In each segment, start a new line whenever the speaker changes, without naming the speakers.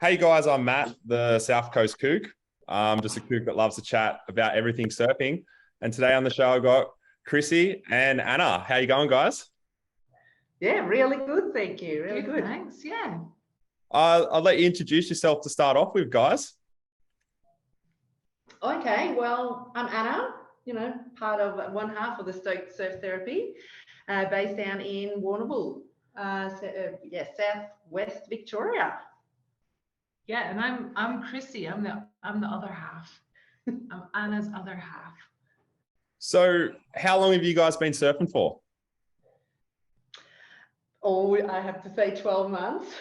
Hey guys, I'm Matt, the South Coast Kook. I'm just a kook that loves to chat about everything surfing. And today on the show, I've got Chrissie and Anna. How you going, guys?
Yeah, really good. Thank you. Really good.
Thanks. Yeah.
I'll let you introduce yourself to start off with, guys.
Okay, well, I'm Anna, part of one half of the Stoked Surf Therapy, based down in Warrnambool, southwest Victoria.
Yeah, and I'm Chrissie. I'm the other half. I'm Anna's other half.
So how long have you guys been surfing for?
Oh, I have to say 12 months.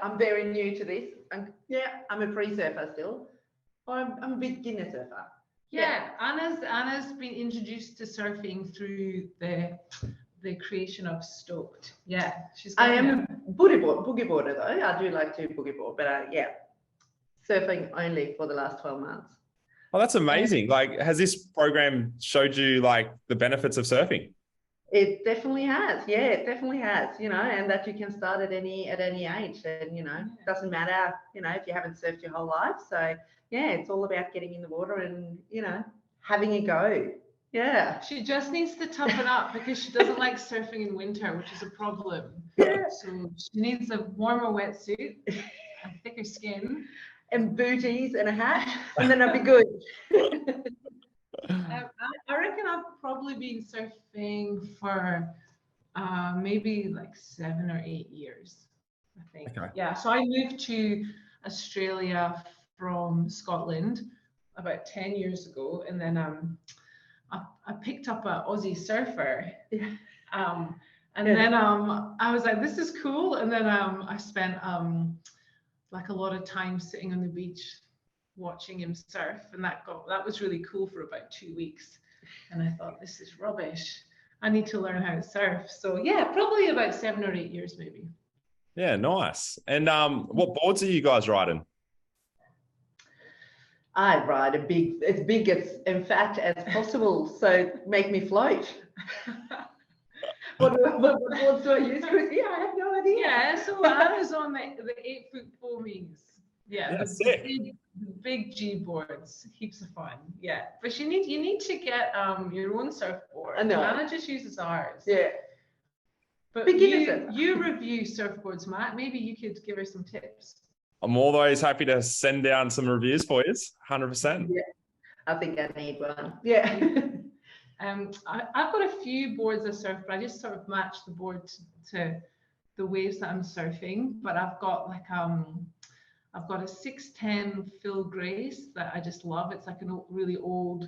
I'm very new to this. I'm a pre-surfer still. I'm a beginner surfer.
Yeah, Anna's been introduced to surfing through the creation of Stoked. Yeah,
I am a boogie boarder though. I do like to boogie board, but surfing only for the last 12 months.
Oh, that's amazing. Like, has this program showed you like the benefits of surfing?
It definitely has. Yeah, it definitely has, and that you can start at any age, and it doesn't matter, if you haven't surfed your whole life. So yeah, it's all about getting in the water and, having a go. Yeah.
She just needs to toughen up because she doesn't like surfing in winter, which is a problem.
Yeah.
So she needs a warmer wetsuit, a thicker skin,
and booties and a hat, and then I'll be good.
I reckon I've probably been surfing for maybe like 7 or 8 years, I think.
Okay.
Yeah, so I moved to Australia from Scotland about 10 years ago, and then I picked up an Aussie surfer. Then I was like, this is cool, and then I spent like a lot of time sitting on the beach watching him surf, and that was really cool for about 2 weeks. And I thought, this is rubbish. I need to learn how to surf. So yeah, probably about 7 or 8 years maybe.
Yeah, nice. And what boards are you guys riding?
I ride as big and fat as possible, so make me float. What boards do I use, Chrissie? I have no idea.
Yeah, so Anna's on the 8-foot foamies. Yeah,
That's
the
sick.
big G boards, heaps of fun. Yeah, but you need to get your own surfboard.
I know.
Anna just uses ours.
Yeah.
But
Beginner
you review surfboards, Matt. Maybe you could give her some tips.
I'm always happy to send down some reviews for you. 100%.
Yeah, I think I need one. Yeah.
I've got a few boards I surf, but I just sort of match the board to the waves that I'm surfing. But I've got like I've got a 610 Phil Grace that I just love. It's like a really old,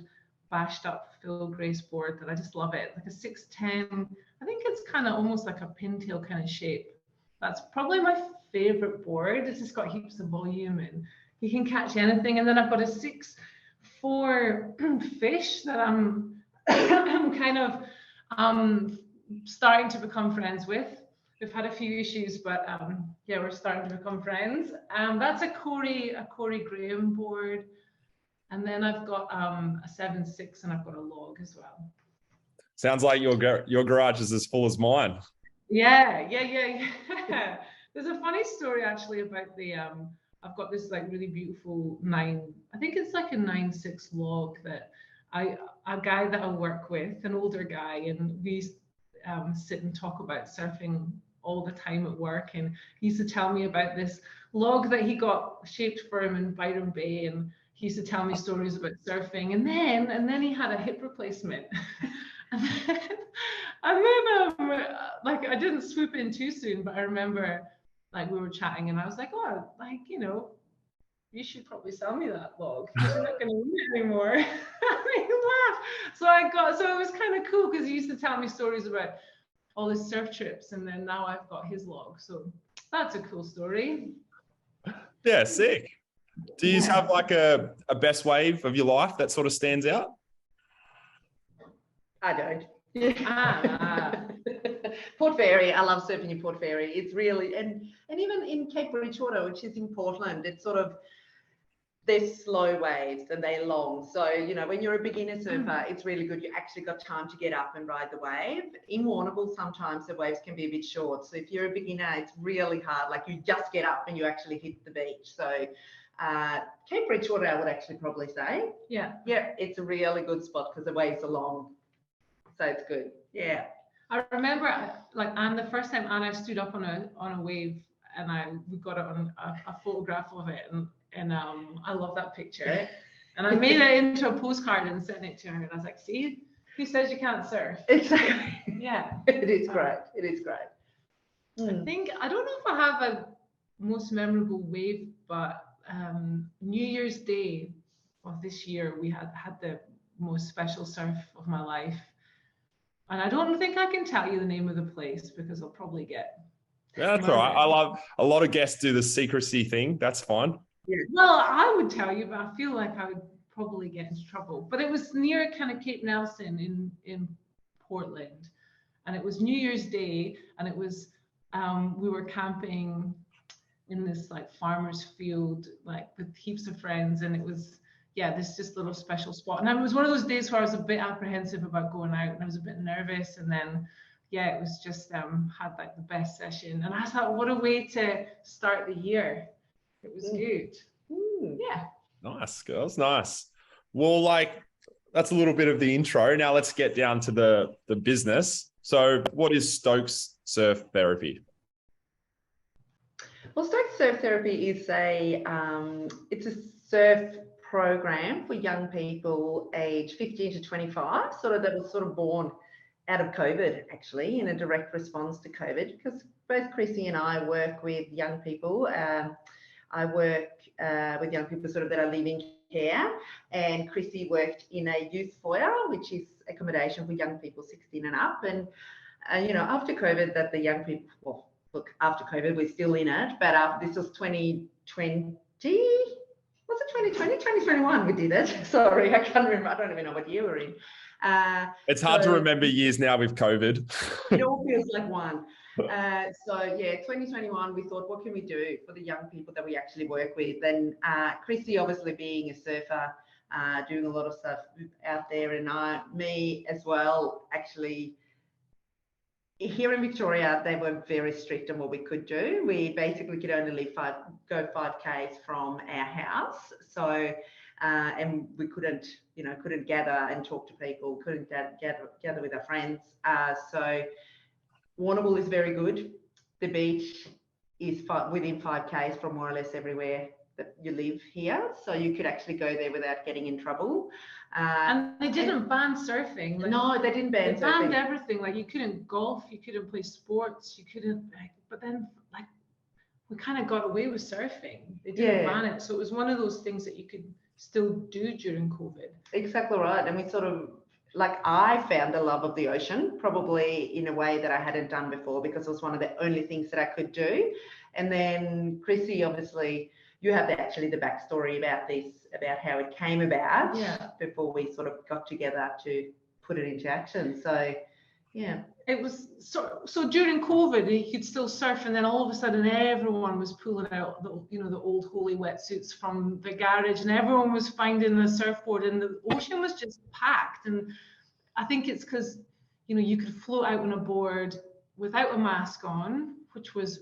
bashed up Phil Grace board that I just love it. Like a 610. I think it's kind of almost like a pintail kind of shape. That's probably my favorite board. It's just got heaps of volume and you can catch anything. And then I've got a 6'4" fish that I'm kind of starting to become friends with. We've had a few issues, but yeah, we're starting to become friends. That's a Corey Graham board. And then I've got a 7'6" and I've got a log as well.
Sounds like your garage is as full as mine.
Yeah. There's a funny story actually about the I've got this like really beautiful I think it's like a 9'6" log that a guy that I work with, an older guy, and we sit and talk about surfing all the time at work, and he used to tell me about this log that he got shaped for him in Byron Bay, and he used to tell me stories about surfing, and then he had a hip replacement. and then like I didn't swoop in too soon, but I remember like we were chatting and I was like, oh, like, you should probably sell me that log because you're not going to need it anymore. And he laughed. So it was kind of cool because he used to tell me stories about all his surf trips, and then now I've got his log. So that's a cool story.
Yeah, sick. Do you have like a best wave of your life that sort of stands out?
I don't. Port Fairy, I love surfing in Port Fairy. It's really, and even in Cape Bridgewater, which is in Portland, it's sort of, they're slow waves and they're long. So, you know, when you're a beginner surfer, it's really good. You actually got time to get up and ride the wave. In Warrnambool, sometimes the waves can be a bit short. So if you're a beginner, it's really hard. Like you just get up and you actually hit the beach. So Cape Bridgewater, I would actually probably say.
Yeah.
Yeah, it's a really good spot because the waves are long. So it's good. Yeah.
I remember, like, and the first time Anna stood up on a wave, and we got it on a photograph of it, and I love that picture. And I made it into a postcard and sent it to her, and I was like, "See, who says you can't surf?"
Exactly.
Yeah,
It is great. It is great.
I think I don't know if I have a most memorable wave, but New Year's Day of this year, we had the most special surf of my life. And I don't think I can tell you the name of the place because I'll probably get.
Yeah, that's all right. I love a lot of guests do the secrecy thing. That's fine.
Yeah.
Well, I would tell you, but I feel like I would probably get into trouble. But it was near kind of Cape Nelson in Portland, and it was New Year's Day, and it was we were camping in this like farmer's field, like with heaps of friends, and it was. Yeah, this just little special spot. And it was one of those days where I was a bit apprehensive about going out and I was a bit nervous. And then, yeah, it was just had like the best session. And I thought, what a way to start the year. It was good. Yeah.
Nice, girls. Nice. Well, like, that's a little bit of the intro. Now let's get down to the business. So what is Stoked Surf Therapy?
Well, Stoked Surf Therapy is it's a surf program for young people aged 15 to 25, that was born out of COVID, actually, in a direct response to COVID, because both Chrissie and I work with young people. I work with young people that are living care, and Chrissie worked in a youth foyer, which is accommodation for young people 16 and up. And after COVID, that the young people, well, look, after COVID, we're still in it, but this was 2020. Was it 2020? 2021 we did it. Sorry, I can't remember. I don't even know what year we're in.
It's hard to remember years now with COVID.
It all feels like one. 2021, we thought, what can we do for the young people that we actually work with? And Chrissie, obviously being a surfer, doing a lot of stuff out there, and me as well, actually. Here in Victoria, they were very strict on what we could do. We basically could only go 5Ks from our house. So, and we couldn't gather and talk to people, couldn't gather with our friends. So Warrnambool is very good. The beach is within 5Ks from more or less everywhere that you live here. So you could actually go there without getting in trouble.
And they didn't ban surfing.
No, they didn't ban surfing.
They banned everything. Like you couldn't golf, you couldn't play sports, you couldn't. But then, we kind of got away with surfing. They didn't ban it, so it was one of those things that you could still do during COVID.
Exactly right, and we I found the love of the ocean probably in a way that I hadn't done before, because it was one of the only things that I could do. And then Chrissie, obviously, you have the backstory about this, about how it came about before we got together to put it into action. So, yeah.
It was so during COVID, you could still surf, and then all of a sudden everyone was pulling out the old Holy wetsuits from the garage, and everyone was finding the surfboard, and the ocean was just packed. And I think it's because you could float out on a board without a mask on, which was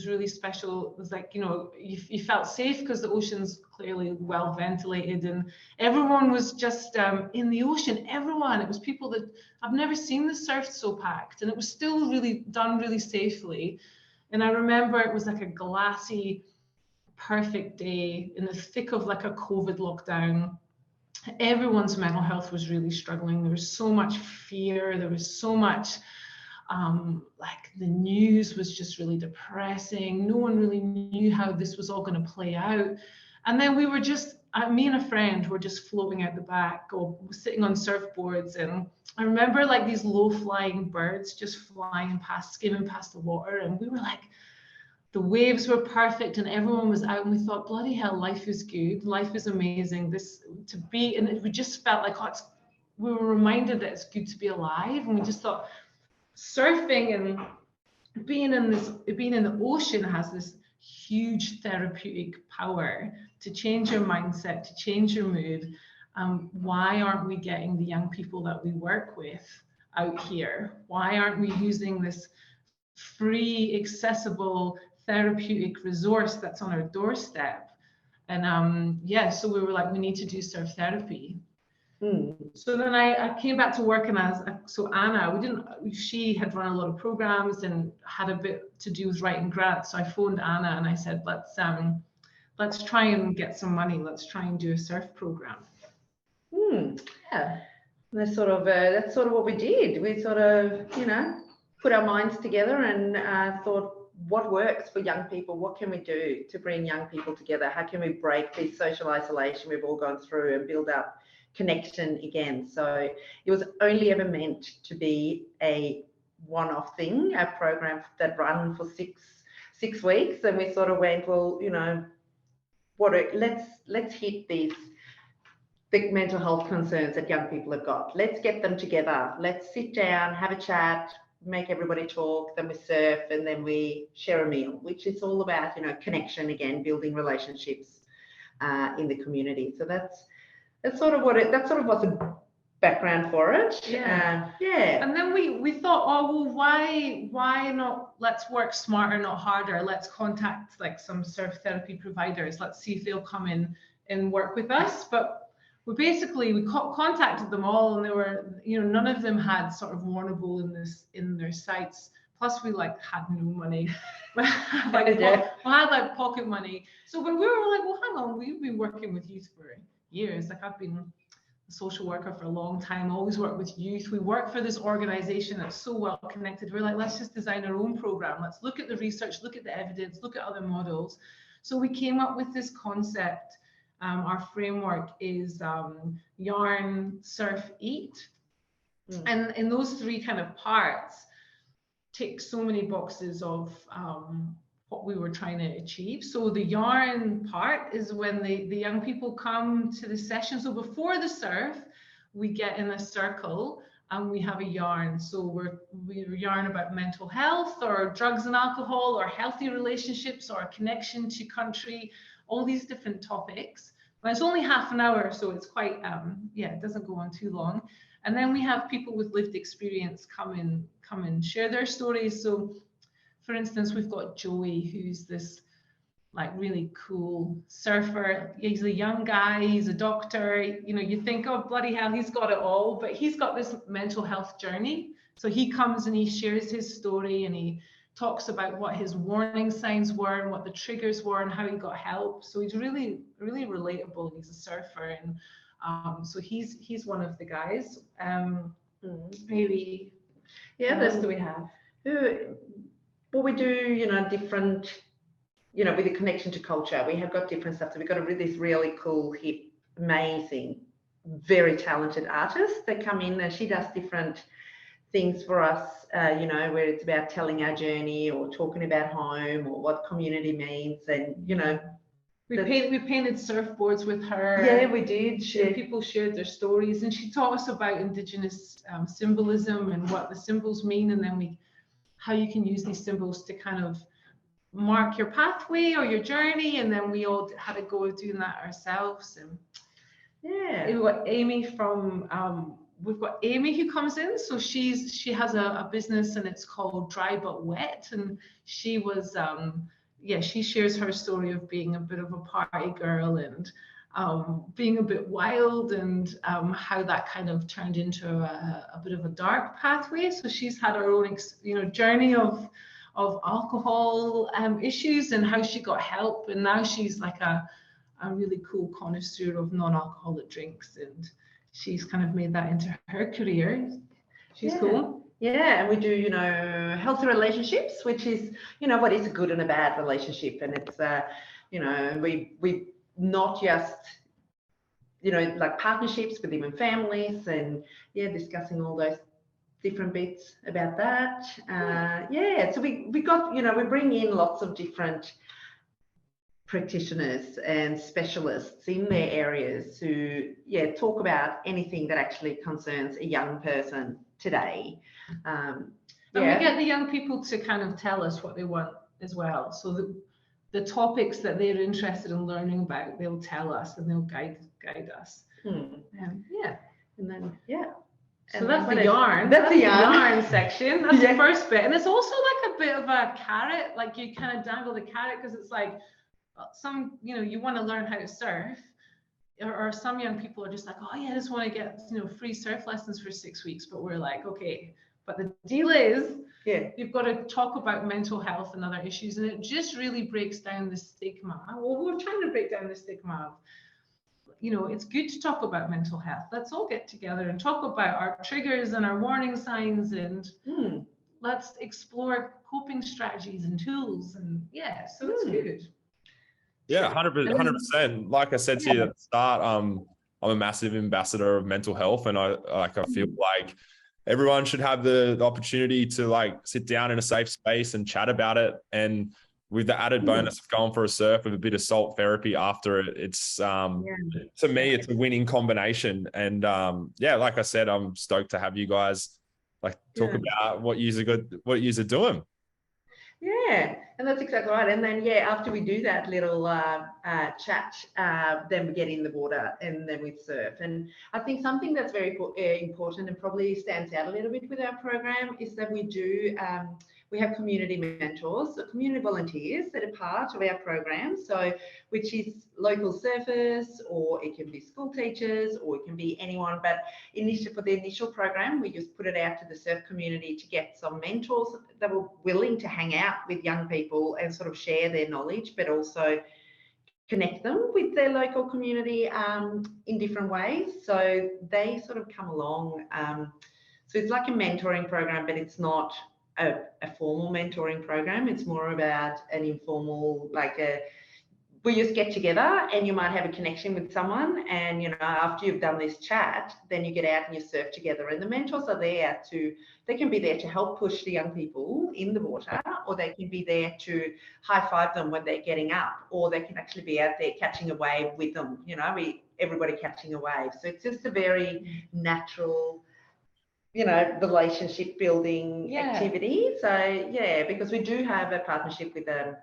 really special. It was like, you felt safe because the ocean's clearly well ventilated, and everyone was just in the ocean. Everyone, it was people that I've never seen the surf so packed, and it was still really done really safely. And I remember it was like a glassy, perfect day in the thick of like a COVID lockdown. Everyone's mental health was really struggling. There was so much fear. There was so much the news was just really depressing. No one really knew how this was all going to play out. And then we were just, me and a friend were just floating out the back or sitting on surfboards. And I remember these low flying birds just flying past, skimming past the water. And we were the waves were perfect and everyone was out, and we thought, bloody hell, life is good. Life is amazing. And we just felt like, we were reminded that it's good to be alive. And we just thought, surfing and being in the ocean has this huge therapeutic power to change your mindset, to change your mood. Why aren't we getting the young people that we work with out here? Why aren't we using this free, accessible therapeutic resource that's on our doorstep? And yeah, so we were like, we need to do surf therapy. So then I came back to work, and so Anna, she had run a lot of programs and had a bit to do with writing grants. So I phoned Anna and I said, let's try and get some money. Let's try and do a surf program.
Yeah, that's sort of what we did. We sort of, put our minds together and thought, what works for young people? What can we do to bring young people together? How can we break this social isolation we've all gone through and build up connection again? So it was only ever meant to be a one-off thing, a program that ran for six weeks, and we sort of went, well, let's hit these big mental health concerns that young people have got. Let's get them together. Let's sit down, have a chat, make everybody talk, then we surf, and then we share a meal, which is all about, connection again, building relationships in the community. So that's sort of was the background for it.
Yeah. And then we thought, oh, well, why not? Let's work smarter, not harder. Let's contact like some surf therapy providers. Let's see if they'll come in and work with us. But we contacted them all, and they were, none of them had sort of Warrnambool in their sites. Plus, we had no money. we had pocket money. So when we were like, well, hang on, we've been working with youth for years. I've been a social worker for a long time. Always worked with youth. We work for this organization that's so well connected. We're like, let's just design our own program. Let's look at the research, look at the evidence, look at other models. So we came up with this concept. Our framework is yarn, surf, eat. And in those three kind of parts, tick so many boxes of what we were trying to achieve. So the yarn part is when the young people come to the session. So before the surf, we get in a circle and we have a yarn. So we yarn about mental health or drugs and alcohol or healthy relationships or a connection to country, all these different topics. And it's only half an hour, so it's quite, it doesn't go on too long. And then we have people with lived experience come and share their stories. So for instance, we've got Joey, who's this really cool surfer. He's a young guy, he's a doctor. You think, oh, bloody hell, he's got it all, but he's got this mental health journey. So he comes and he shares his story, and he talks about what his warning signs were and what the triggers were and how he got help. So he's really, really relatable. He's a surfer, and so he's one of the guys. Maybe. Yeah, what else do we have?
Well, we do, different, with the connection to culture. We have got different stuff. So we've got this really cool, hip, amazing, very talented artist that come in, and she does different things for us, where it's about telling our journey or talking about home or what community means, and
we painted surfboards with her.
Yeah, we did.
People shared their stories, and she taught us about Indigenous symbolism and what the symbols mean, and then how you can use these symbols to kind of mark your pathway or your journey, and then we all had a go at doing that ourselves. And we've got Amy who comes in. So she has a business, and it's called Dry But Wet, and she was she shares her story of being a bit of a party girl and being a bit wild, and how that kind of turned into a bit of a dark pathway. So she's had her own journey of alcohol issues and how she got help, and now she's like a really cool connoisseur of non-alcoholic drinks, and she's kind of made that into her career. She's cool.
Yeah, and we do, healthy relationships, which is, what is a good and a bad relationship. And it's, we not just, partnerships with even families, and discussing all those different bits about that. So we got, we bring in lots of different practitioners and specialists in their areas who talk about anything that actually concerns a young person today.
And we get the young people to kind of tell us what they want as well. So the topics that they're interested in learning about, they'll tell us and they'll guide us. Yeah.
And then, yeah.
So
And
that's
then
the yarn.
That's the yarn
section. That's
Yeah.
the first bit. And it's also like a bit of a carrot, like you kind of dangle the carrot, because it's like some, you know, you want to learn how to surf, or some young people are just like, oh yeah, I just want to get, you know, free surf lessons for 6 weeks. But we're like, okay, but the deal is, you've got to talk about mental health and other issues, and it just really breaks down the stigma. Well, we're trying to break down the stigma of, you know, it's good to talk about mental health. Let's all get together and talk about our triggers and our warning signs, and let's explore coping strategies and tools. And yeah, so it's good.
Yeah, 100%. Like I said to you at the start, I'm a massive ambassador of mental health, and I feel like everyone should have the opportunity to like sit down in a safe space and chat about it. And with the added bonus of going for a surf with a bit of salt therapy after it, it's to me, it's a winning combination. And like I said, I'm stoked to have you guys like talk about what yous are doing.
Yeah, and that's exactly right. And then, after we do that little chat, then we get in the water and then we surf. And I think something that's very important and probably stands out a little bit with our program is that we do, we have community mentors, so community volunteers that are part of our program, so which is local surfers, or it can be school teachers, or it can be anyone. But for the initial program, we just put it out to the surf community to get some mentors that were willing to hang out with young people and sort of share their knowledge, but also connect them with their local community in different ways. So they sort of come along. So it's like a mentoring program, but it's not a formal mentoring program. It's more about an informal, we just get together and you might have a connection with someone, and, you know, after you've done this chat, then you get out and you surf together. And the mentors are there they can be there to help push the young people in the water, or they can be there to high five them when they're getting up, or they can actually be out there catching a wave with them, you know, everybody catching a wave. So it's just a very natural, you know, relationship building activity. So because we do have a partnership with a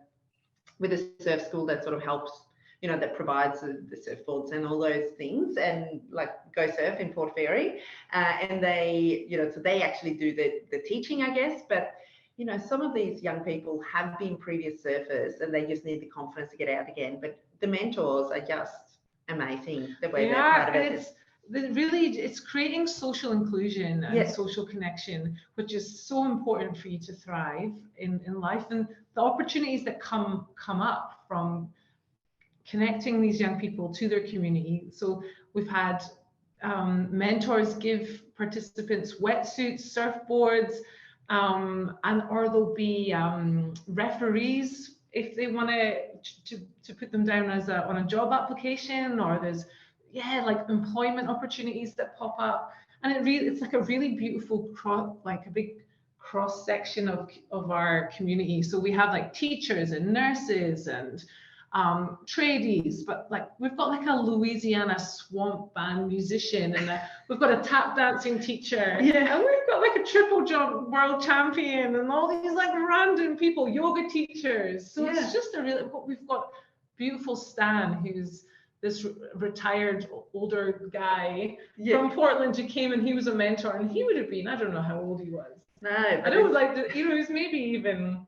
surf school that sort of helps, you know, that provides the surfboards and all those things, and like Go Surf in Port Fairy, and they, you know, so they actually do the teaching, I guess. But, you know, some of these young people have been previous surfers and they just need the confidence to get out again. But the mentors are just amazing the way they're part of it.
It's creating social inclusion and social connection, which is so important for you to thrive in life, and the opportunities that come up from connecting these young people to their community. So we've had mentors give participants wetsuits, surfboards, or there'll be referees if they want to put them down as on a job application, or there's like employment opportunities that pop up. And it's like a really beautiful a big cross section of our community. So we have like teachers and nurses and tradies, but like we've got like a Louisiana swamp band musician, and we've got a tap dancing teacher, and we've got like a triple jump world champion, and all these like random people, yoga teachers. So it's just we've got beautiful Stan, who's this retired older guy from Portland who came, and he was a mentor, and he would have been, I don't know how old he was.
No,
I don't like, he was maybe even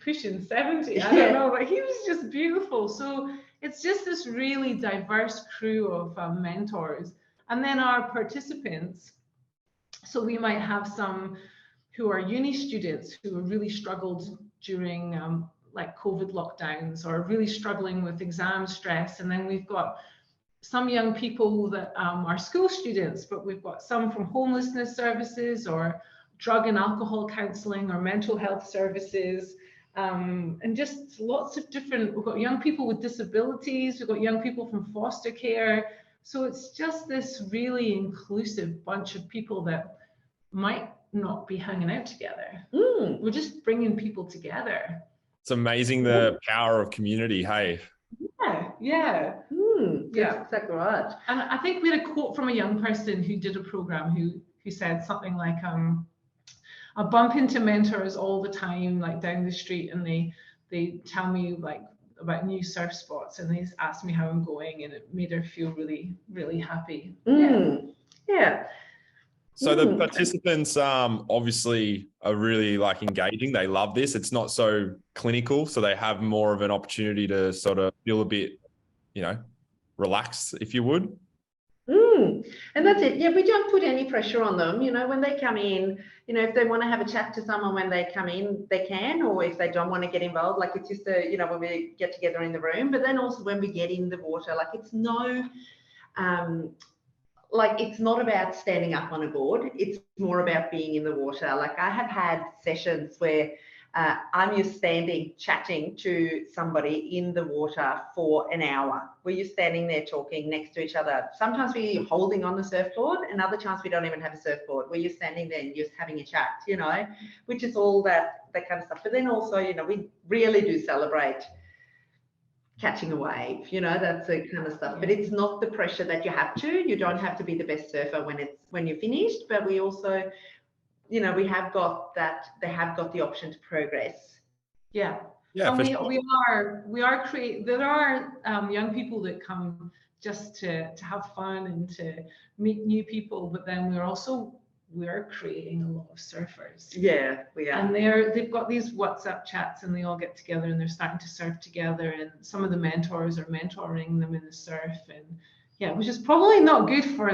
pushing 70. I don't know, but he was just beautiful. So it's just this really diverse crew of mentors. And then our participants, so we might have some who are uni students who have really struggled during like COVID lockdowns, or really struggling with exam stress. And then we've got some young people that are school students, but we've got some from homelessness services, or drug and alcohol counseling, or mental health services, and just lots of different. We've got young people with disabilities, we've got young people from foster care. So it's just this really inclusive bunch of people that might not be hanging out together. We're just bringing people together.
It's amazing the power of community, hey?
That's exactly right.
And I think we had a quote from a young person who did a program who said something like, I bump into mentors all the time, like down the street, and they tell me like about new surf spots, and they asked me how I'm going, and it made her feel really, really happy.
Yeah.
So the participants obviously are really like engaging. They love this. It's not so clinical, so they have more of an opportunity to sort of feel a bit, you know, relaxed, if you would.
And that's it. Yeah, we don't put any pressure on them. You know, when they come in, you know, if they want to have a chat to someone when they come in, they can, or if they don't want to get involved, like it's just a, you know, when we get together in the room, but then also when we get in the water, like it's no, like it's not about standing up on a board. It's more about being in the water. Like I have had sessions where I'm just standing chatting to somebody in the water for an hour, where you're standing there talking next to each other. Sometimes we're holding on the surfboard, and other times we don't even have a surfboard, where you're standing there and just having a chat, you know, which is all that kind of stuff. But then also, you know, we really do celebrate catching a wave, you know, that's the kind of stuff. But it's not the pressure that you have to. You don't have to be the best surfer when you're finished. But we also, you know, we have got that, they have got the option to progress.
Yeah,
yeah.
And we are create. There are young people that come just to have fun and to meet new people, but then we're creating a lot of surfers.
Yeah, we are.
And they've got these WhatsApp chats, and they all get together and they're starting to surf together, and some of the mentors are mentoring them in the surf, and yeah, which is probably not good for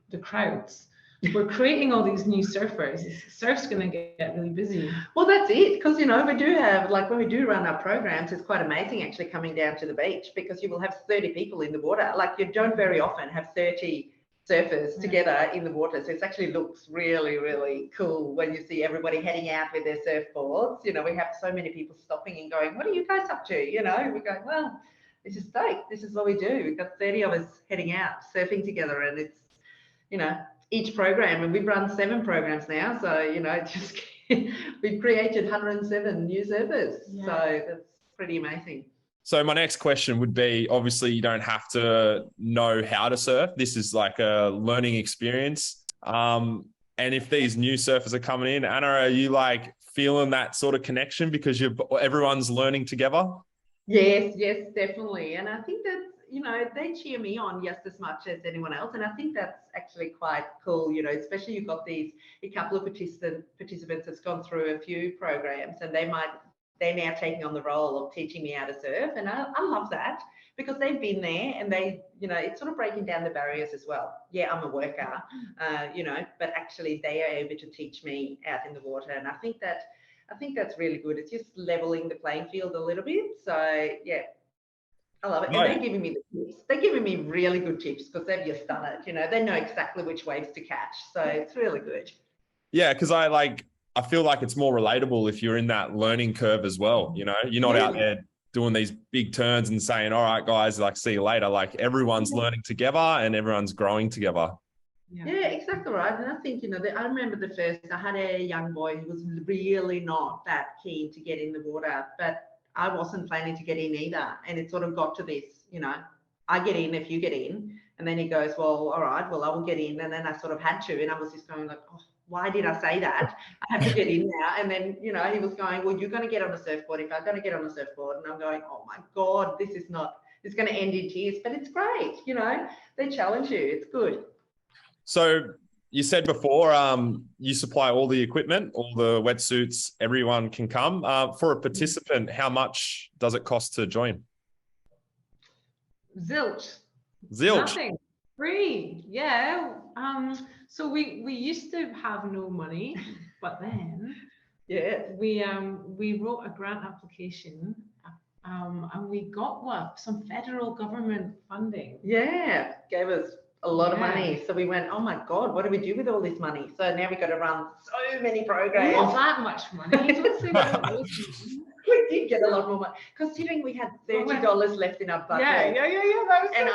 the crowds. We're creating all these new surfers. Surf's going to get really busy.
Well, that's it, because you know, we do have, like when we do run our programs, it's quite amazing actually coming down to the beach, because you will have 30 people in the water. Like you don't very often have 30 surfers together in the water, so it actually looks really, really cool when you see everybody heading out with their surfboards. You know, we have so many people stopping and going, what are you guys up to? You know, we're going, well, this is Stoked. This is what we do. We've got 30 of us heading out surfing together, and it's, you know, each program, and we've run 7 programs now, so you know, just we've created 107 new surfers. So that's pretty amazing.
So my next question would be, obviously you don't have to know how to surf. This is like a learning experience. And if these new surfers are coming in, Anna, are you like feeling that sort of connection because everyone's learning together?
Yes, definitely. And I think that, you know, they cheer me on just as much as anyone else. And I think that's actually quite cool, you know, especially you've got a couple of participants that's gone through a few programs, and they're now taking on the role of teaching me how to surf. And I love that, because they've been there, and they, you know, it's sort of breaking down the barriers as well. Yeah, I'm a worker, you know, but actually they are able to teach me out in the water. And I think that's really good. It's just leveling the playing field a little bit. So yeah, I love it. And they're giving me the tips. They're giving me really good tips, because they've just done it. You know, they know exactly which waves to catch. So it's really good.
Yeah, because I feel like it's more relatable if you're in that learning curve as well. You know, you're not out there doing these big turns and saying, all right, guys, like, see you later. Like everyone's learning together and everyone's growing together.
Yeah, exactly right. And I think, you know, I remember I had a young boy who was really not that keen to get in the water, but I wasn't planning to get in either. And it sort of got to this, you know, I get in if you get in. And then he goes, well, all right, well, I will get in. And then I sort of had to, and I was just going like, oh, why did I say that? I have to get in now. And then, you know, he was going, well, you're going to get on a surfboard if I'm going to get on a surfboard. And I'm going, oh my God, it's going to end in tears, but it's great. You know, they challenge you. It's good.
So you said before, you supply all the equipment, all the wetsuits, everyone can come. For a participant, how much does it cost to join?
Zilch. Nothing. Free. Yeah. So we used to have no money, but then we wrote a grant application, and we got some federal government funding.
Yeah, gave us a lot of money. So we went, oh my God, what do we do with all this money? So now we've got to run so many programs.
Not that much money.
We did get a lot more money, considering we had $30 left in our budget.
Yeah. That was
and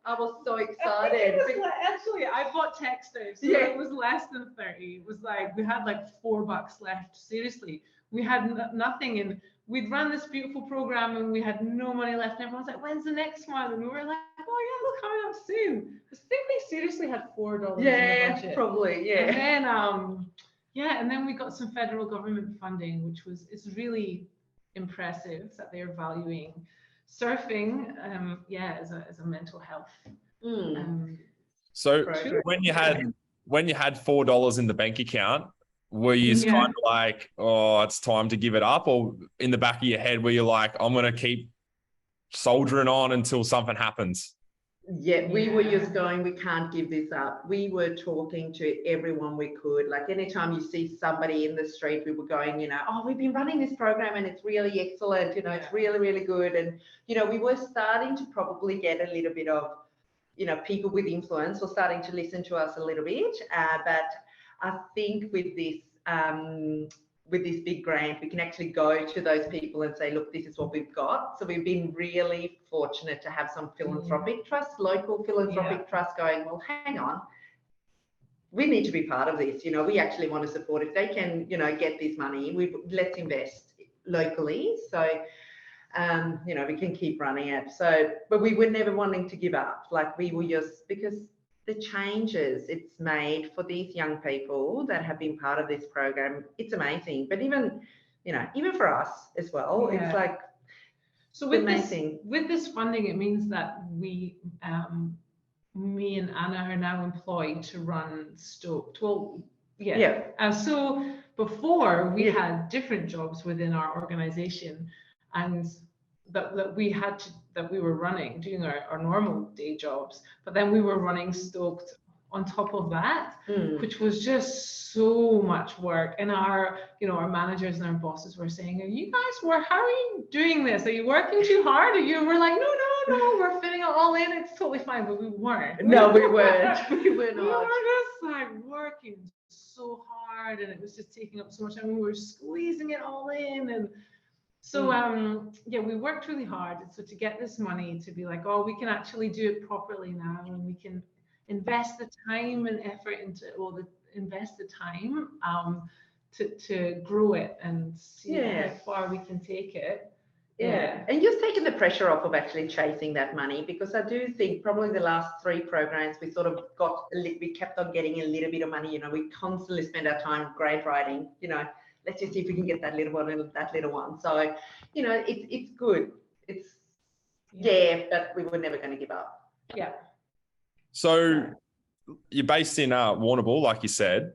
I was so excited.
Actually, I bought texters, so it was less than 30. It was like we had like $4 left. Seriously, we had nothing, and we'd run this beautiful program, and we had no money left. And everyone's like, "When's the next one?" And we were like, "Oh yeah, it's coming up soon." I think we seriously had $4 in the budget.
Probably, yeah.
And then and then we got some federal government funding, which it's really impressive that they're valuing surfing, as a mental health.
So
Program.
when you had $4 in the bank account, were you kind of like, oh, it's time to give it up? Or in the back of your head, were you like, I'm going to keep soldiering on until something happens?
Yeah, we were just going, we can't give this up. We were talking to everyone we could. Like anytime you see somebody in the street, we were going, oh, we've been running this program and it's really excellent. It's really, really good. And, we were starting to probably get a little bit of, people with influence were starting to listen to us a little bit. But I think with this big grant, we can actually go to those people and say, look, this is what we've got. So we've been really fortunate to have some philanthropic trusts, local philanthropic trusts going, well, hang on, we need to be part of this. We actually want to support. If they can, get this money, let's invest locally. So, we can keep running it. So, but we were never wanting to give up. Like we were just, because the changes it's made for these young people that have been part of this program, it's amazing. But even for us as well, it's like,
so with this funding, it means that we, me and Anna are now employed to run Stoked. Well, so before we had different jobs within our organization, and that we were running, doing our normal day jobs, but then we were running Stoked on top of that, which was just so much work. And our managers and our bosses were saying, how are you doing this? Are you working too hard? We're like, no, we're fitting it all in. It's totally fine. But we weren't.
No, we weren't. We were not.
We were just like working so hard, and it was just taking up so much time. We were squeezing it all in, and so we worked really hard. And so to get this money, to be like, oh, we can actually do it properly now, and we can invest the time and effort into to grow it and see how far we can take it.
And just taking the pressure off of actually chasing that money, because I do think probably the last 3 programs we sort of we kept on getting a little bit of money. We constantly spend our time grade writing, let's just see if we can get that little one and that little one. So, it's good. It's but we were never going to give up.
Yeah.
So you're based in Warrnambool, like you said.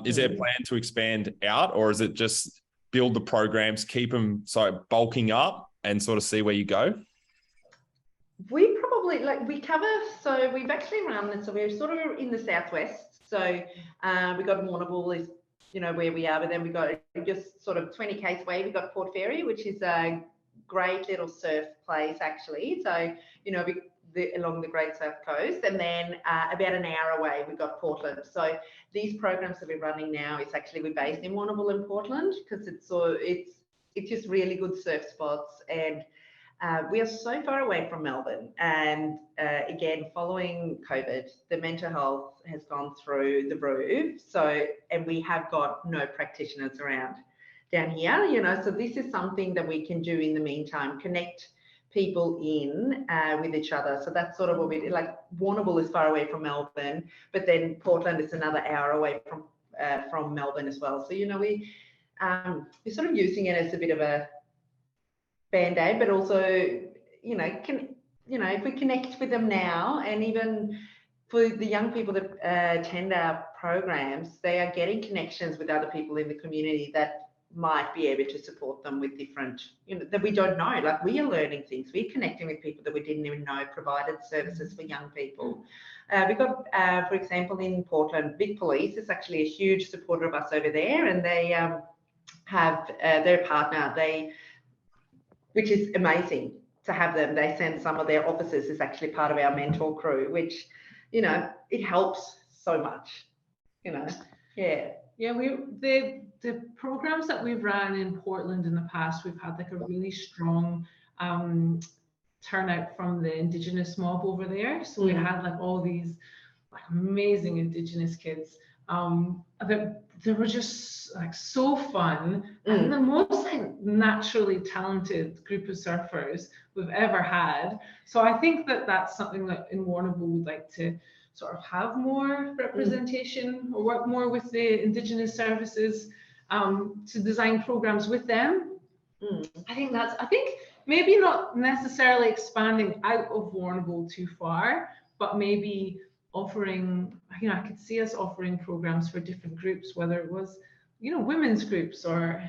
Is there a plan to expand out, or is it just build the programs, keep them bulking up and sort of see where you go?
We probably we cover, so we've actually run, so we're sort of in the southwest. So we got Warrnambool is where we are, but then we got just sort of 20 k's away, we got Port Fairy, which is a great little surf place actually. So along the Great Surf Coast, and then about an hour away we got Portland. So these programs that we're running now, it's actually, we're based in Warrnambool and Portland, because it's just really good surf spots, and we are so far away from Melbourne. And again, following COVID, the mental health has gone through the roof. So, and we have got no practitioners around down here, so this is something that we can do in the meantime, connect people in with each other. So that's sort of what we do. Like Warrnambool is far away from Melbourne, but then Portland is another hour away from Melbourne as well. So we're sort of using it as a bit of a band-aid, but also if we connect with them now, and even for the young people that attend our programs, they are getting connections with other people in the community that might be able to support them with different, that we don't know. Like, we are learning things. We're connecting with people that we didn't even know provided services for young people. We got, for example, in Portland, Big Police is actually a huge supporter of us over there, and they have their partner, which is amazing to have them. They send some of their officers as actually part of our mentor crew, which, it helps so much,
Yeah, the programs that we've ran in Portland in the past, we've had like a really strong turnout from the Indigenous mob over there. So we had like all these like amazing Indigenous kids that they were just like so fun, and the most like naturally talented group of surfers we've ever had. So I think that that's something that in Warrnambool we'd like to sort of have more representation, or work more with the Indigenous services to design programs with them. I think maybe not necessarily expanding out of Warrnambool too far, but maybe offering, I could see us offering programs for different groups, whether it was, women's groups or,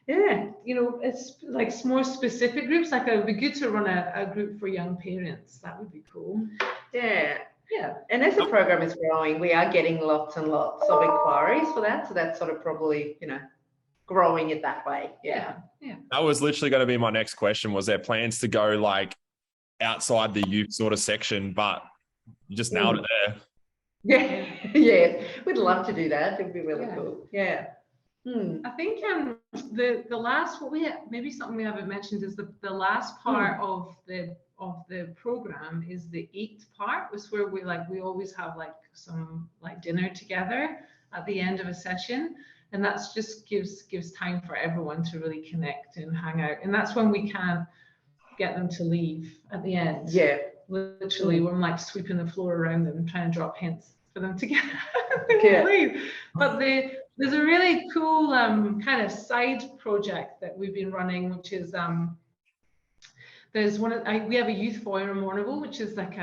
it's like more specific groups. Like it would be good to run a group for young parents. That would be cool.
Yeah. And as the program is growing, we are getting lots and lots of inquiries for that. So that's sort of probably, growing it that way. Yeah.
That was literally going to be my next question. Was there plans to go like outside the youth sort of section, but you just nailed it there.
Yeah. We'd love to do that. It would be really cool. Yeah.
I think the last, maybe something we haven't mentioned is the last part of the program is the 8th part, was where we always have like some like dinner together at the end of a session, and that's just gives time for everyone to really connect and hang out, and that's when we can't get them to leave at the end. Literally when I'm like sweeping the floor around them, trying to drop hints for them to get leave. But there's a really cool kind of side project that we've been running, which is we have a youth foyer in Warrnambool, which is like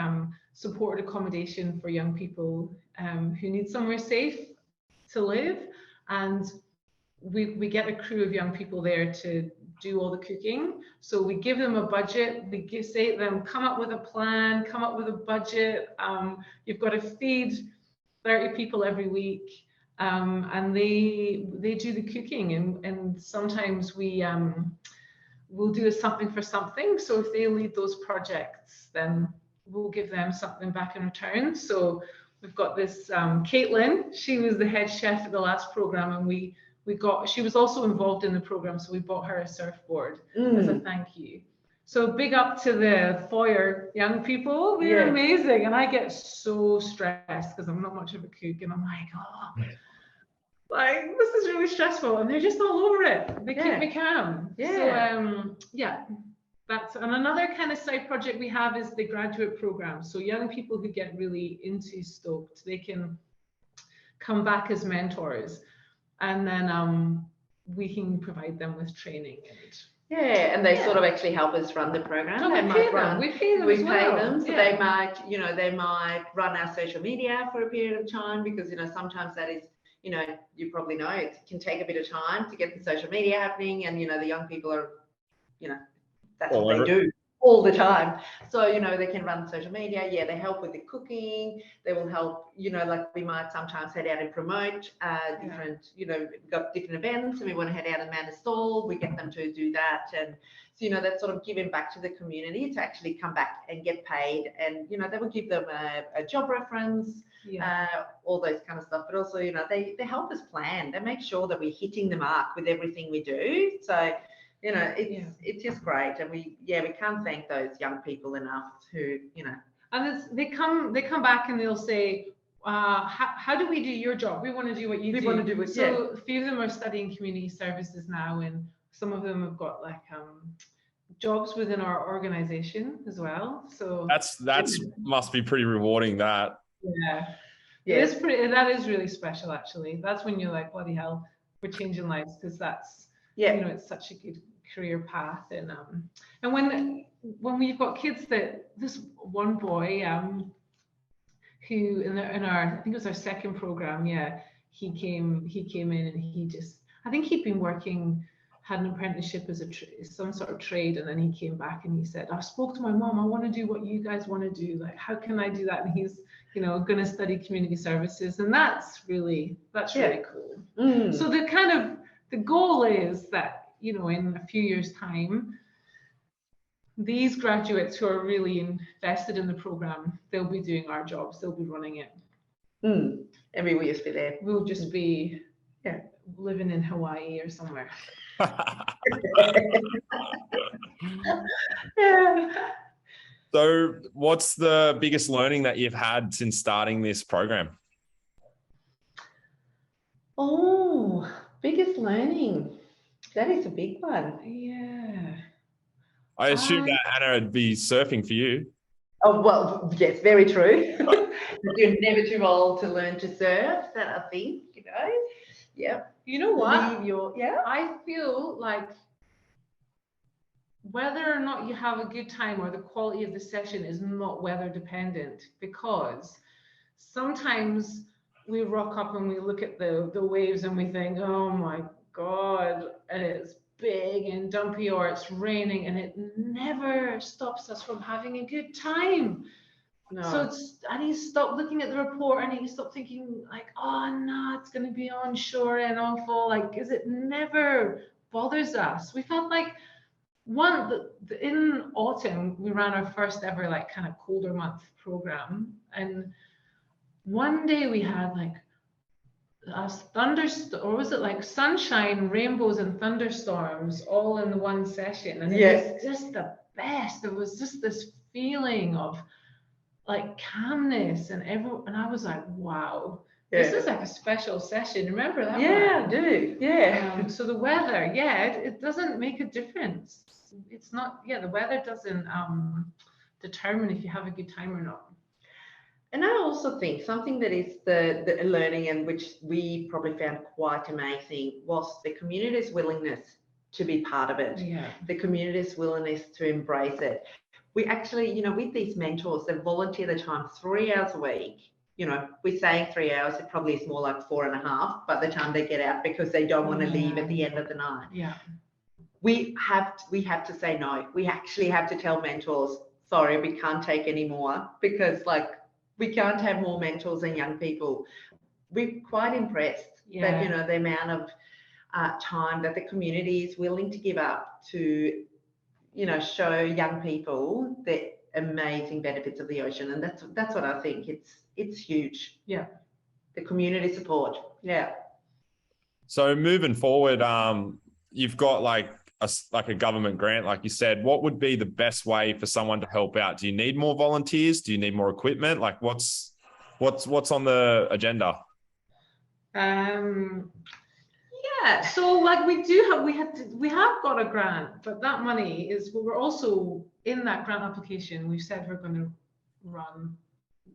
supported accommodation for young people who need somewhere safe to live, and we get a crew of young people there to do all the cooking. So we give them a budget. We say to them, come up with a plan, come up with a budget. You've got to feed 30 people every week. And they do the cooking, and sometimes we'll do something for something. So if they lead those projects, then we'll give them something back in return. So we've got this Caitlin. She was the head chef at the last program, and she was also involved in the program, so we bought her a surfboard as a thank you. So big up to the foyer young people. They're amazing. And I get so stressed because I'm not much of a cook, and I'm like, this is really stressful, and they're just all over it. They keep me calm. So and another kind of side project we have is the graduate program. So young people who get really into Stoked, they can come back as mentors, and then we can provide them with training
and they sort of actually help us run the program.
We pay them.
So they might run our social media for a period of time, because sometimes that is, you probably know, it can take a bit of time to get the social media happening, and the young people are, that's what they do all the time. So they can run social media. They help with the cooking. They will help, like we might sometimes head out and promote different, we've got different events, and we want to head out and man a stall. We get them to do that, and so that's sort of giving back to the community to actually come back and get paid, and they will give them a job reference, all those kind of stuff. But also they help us plan. They make sure that we're hitting the mark with everything we do. So it's just great, and we can't thank those young people enough who
and they come back and they'll say, how do we do your job? We want to do what you do. We want to do it. So a few of them are studying community services now, and some of them have got like jobs within our organization as well. So that's
must be pretty rewarding. That
it is pretty. That is really special, actually. That's when you're like, bloody hell, we're changing lives, because that's it's such a good career path. And when we've got kids, that this one boy who in our I think it was our second program, he came in, and I think he'd been working, had an apprenticeship as some sort of trade, and then he came back and he said, I spoke to my mom, I want to do what you guys want to do, like how can I do that? And he's going to study community services, and that's really cool. So the goal is that in a few years' time, these graduates who are really invested in the program, they'll be doing our jobs, they'll be running it.
And we will just be there.
We'll just be living in Hawaii or somewhere.
So what's the biggest learning that you've had since starting this program?
Oh, biggest learning. That is a big one.
I assume that Anna would be surfing for you.
Oh, well, yes, very true. You're never too old to learn to surf, that I think, Yep.
You know what?
Leave your, yeah.
I feel like whether or not you have a good time or the quality of the session is not weather dependent, because sometimes we rock up and we look at the waves and we think, oh my God, and it's big and dumpy or it's raining, and it never stops us from having a good time.
No.
So I need to stop looking at the report. I need to stop thinking like, oh no, it's going to be onshore and awful. Like, because it never bothers us. We felt like in autumn, we ran our first ever like kind of colder month program. And one day we had like a thunderstorm, or was it like sunshine, rainbows and thunderstorms all in the one session. And it was just the best. There was just this feeling of like calmness and I was like, wow, this is like a special session. Remember that?
Yeah, I do. Yeah.
So the weather, it doesn't make a difference. It's not, the weather doesn't determine if you have a good time or not.
And I also think something that is the learning, and which we probably found quite amazing, was the community's willingness to be part of it.
Yeah.
The community's willingness to embrace it. We actually, with these mentors, they volunteer their time 3 hours a week. We say 3 hours, it probably is more like 4.5 by the time they get out, because they don't want to leave at the end of the night.
Yeah.
We have to say no. We actually have to tell mentors, sorry, we can't take any more, because we can't have more mentors and young people. We're quite impressed that, the amount of time that the community is willing to give up to, show young people the amazing benefits of the ocean. And that's what I think. It's huge.
Yeah.
The community support. Yeah.
So moving forward, you've got like a government grant, like you said. What would be the best way for someone to help out? Do you need more volunteers? Do you need more equipment? Like what's on the agenda?
So like we have got a grant, but that money we're also in that grant application. We've said we're going to run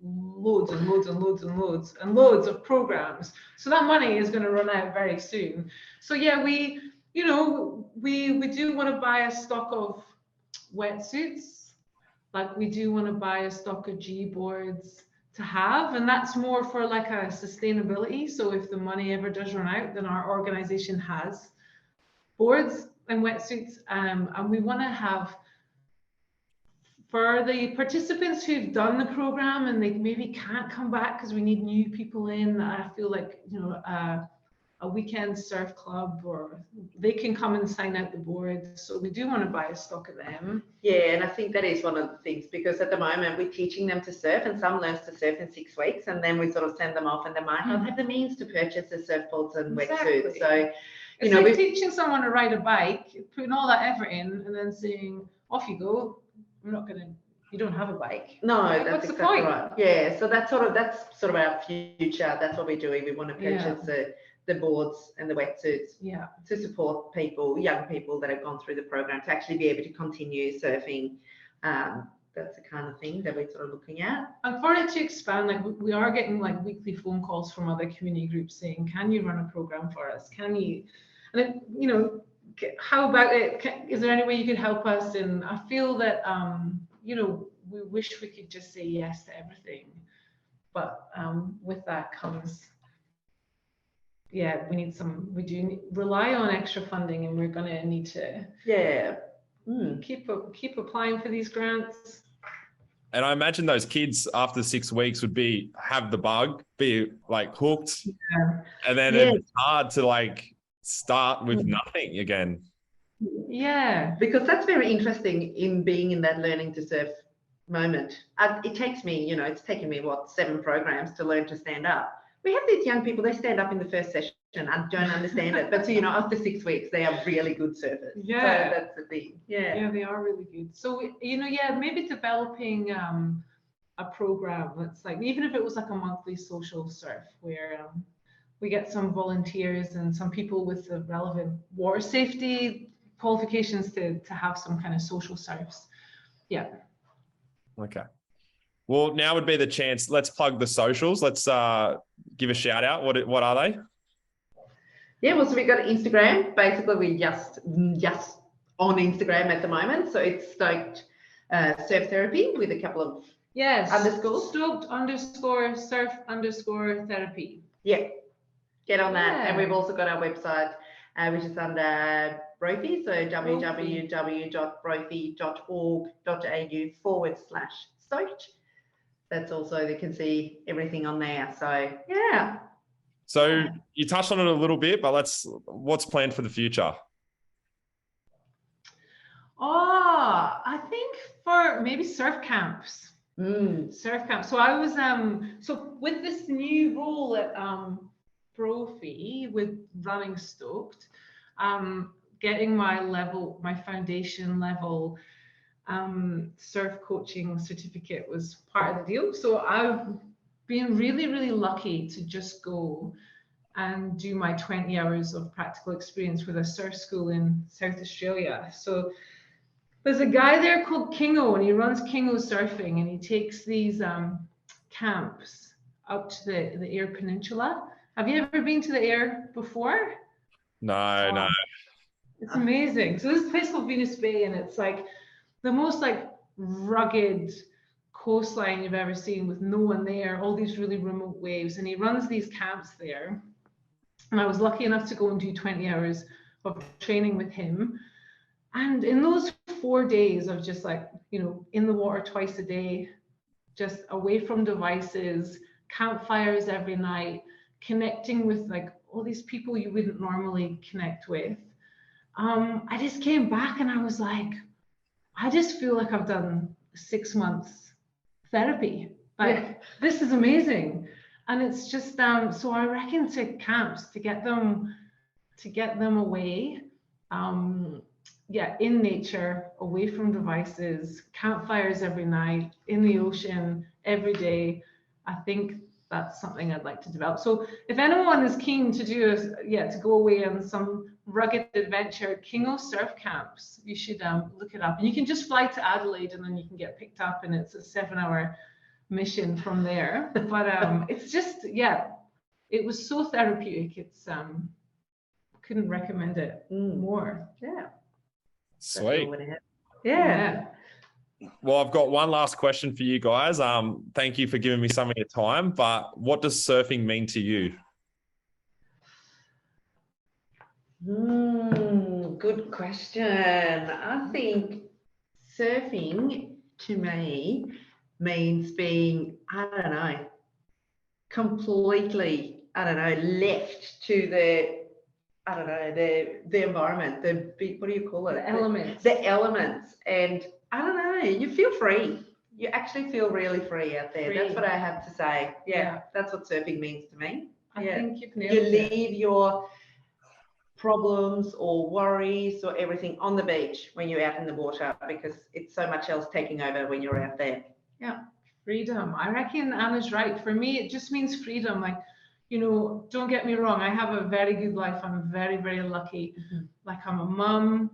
loads and loads and loads and loads and loads of programs. So that money is going to run out very soon. So we do want to buy a stock of wetsuits. Like we do want to buy a stock of G boards to have, and that's more for like a sustainability. So if the money ever does run out, then our organization has boards and wetsuits, and we want to have, for the participants who've done the program and they maybe can't come back because we need new people in. I feel like a weekend surf club, or they can come and sign out the board. So we do want to buy a stock of them.
Yeah, and I think that is one of the things, because at the moment we're teaching them to surf, and some learns to surf in 6 weeks, and then we sort of send them off, and they might not have the means to purchase the surfboards and wetsuits. So,
it's like teaching someone to ride a bike, putting all that effort in, and then saying, off you go. You don't have a bike.
No,
right?
that's
What's
exactly
the point?
right. Yeah, so that's sort of our future. That's what we're doing. We want to purchase the boards and the wetsuits to support young people that have gone through the program, to actually be able to continue surfing. That's the kind of thing that we're sort of looking at.
And for it to expand, like we are getting like weekly phone calls from other community groups saying, can you run a program for us? Can you? And how about it? Is there any way you could help us? And I feel that we wish we could just say yes to everything, but with that comes, we do rely on extra funding, and we're going to need to keep applying for these grants.
And I imagine those kids after 6 weeks would have the bug, be like hooked, and then it's hard to like start with nothing again.
Yeah, because that's very interesting in being in that learning to surf moment. It takes me, it's taken me 7 programs to learn to stand up. We have these young people, they stand up in the first session. I don't understand it, but after 6 weeks, they are really good surfers.
Yeah,
so that's the thing.
Yeah, they are really good. So maybe developing a program that's like, even if it was like a monthly social surf, where we get some volunteers and some people with the relevant water safety qualifications to have some kind of social surfs. Yeah.
Okay. Well, now would be the chance. Let's plug the socials. Let's give a shout out. What are they?
Yeah, well, so we got Instagram. Basically, we just on Instagram at the moment. So it's Stoked Surf Therapy with a couple of underscores.
Stoked_surf_ therapy.
Yeah, get on that. And we've also got our website, which is under Brophy. So www.brophy.org.au/stoked. That's also, they can see everything on there. So yeah.
So you touched on it a little bit, but what's planned for the future?
Oh, I think for maybe surf camps. Surf camp. So I was so with this new role at Brophy with running Stoked, getting my foundation level surf coaching certificate was part of the deal. So I've been really, really lucky to just go and do my 20 hours of practical experience with a surf school in South Australia. So there's a guy there called Kingo, and he runs Kingo Surfing, and he takes these camps up to the Eyre Peninsula. Have you ever been to the Eyre before?
No.
It's amazing. So this place called Venus Bay, and it's like the most like rugged coastline you've ever seen with no one there, all these really remote waves, and he runs these camps there. And I was lucky enough to go and do 20 hours of training with him. And in those 4 days of just like, in the water twice a day, just away from devices, campfires every night, connecting with like all these people you wouldn't normally connect with. I just came back and I was like, I just feel like I've done 6 months therapy. Like, this is amazing. And it's just, so I reckon to camps, to get them away, in nature, away from devices, campfires every night, in the ocean every day. I think that's something I'd like to develop. So if anyone is keen to to go away on some rugged adventure, Kingo surf camps, you should look it up. And you can just fly to Adelaide and then you can get picked up, and it's a 7-hour mission from there. But it's just, it was so therapeutic. It's couldn't recommend it more.
Yeah.
Sweet.
Yeah.
Well, I've got one last question for you guys. Thank you for giving me some of your time, but what does surfing mean to you?
Good question. I think surfing to me means being, completely, left to the environment, what do you call it? The elements. And you feel free. You actually feel really free out there. That's what I have to say. Yeah. That's what surfing means to me.
I think
you leave your problems or worries or everything on the beach when you're out in the water, because it's so much else taking over when you're out there.
Yeah. Freedom. I reckon Anna's right. For me, it just means freedom. Like, don't get me wrong, I have a very good life. I'm very, very lucky. Like, I'm a mum,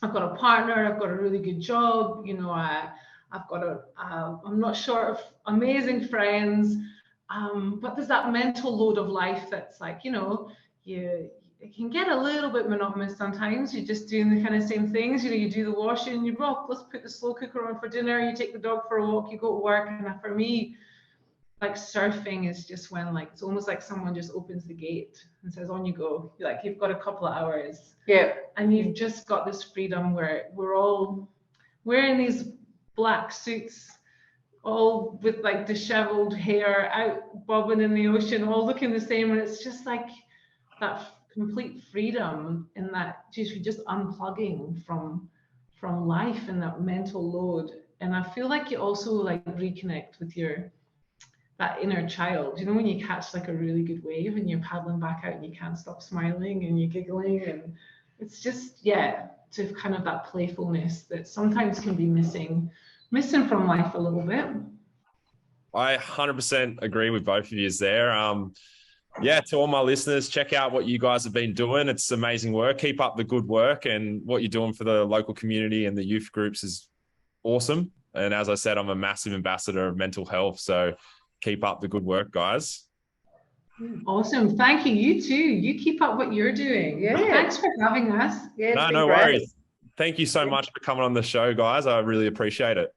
I've got a partner, I've got a really good job, I've got I'm not short of amazing friends, but there's that mental load of life that's like, it can get a little bit monotonous sometimes. You're just doing the kind of same things. You do the washing, let's put the slow cooker on for dinner, you take the dog for a walk, you go to work. And for me, like, surfing is just when, like, it's almost like someone just opens the gate and says, on you go. Like, you've got a couple of hours.
Yeah.
And you've just got this freedom where we're all wearing these black suits, all with like disheveled hair, out bobbing in the ocean, all looking the same. And it's just like that complete freedom in that just unplugging from life and that mental load. And I feel like you also like reconnect with that inner child, when you catch like a really good wave and you're paddling back out and you can't stop smiling and you're giggling, and it's just to kind of that playfulness that sometimes can be missing from life a little bit.
I 100% agree with both of you there. To all my listeners, check out what you guys have been doing. It's amazing work. Keep up the good work, and what you're doing for the local community and the youth groups is awesome. And as I said, I'm a massive ambassador of mental health. So keep up the good work, guys.
Awesome. Thank you. You too. You keep up what you're doing.
Yeah.
Thanks for having us.
Yeah,
No worries. Thank you so much for coming on the show, guys. I really appreciate it.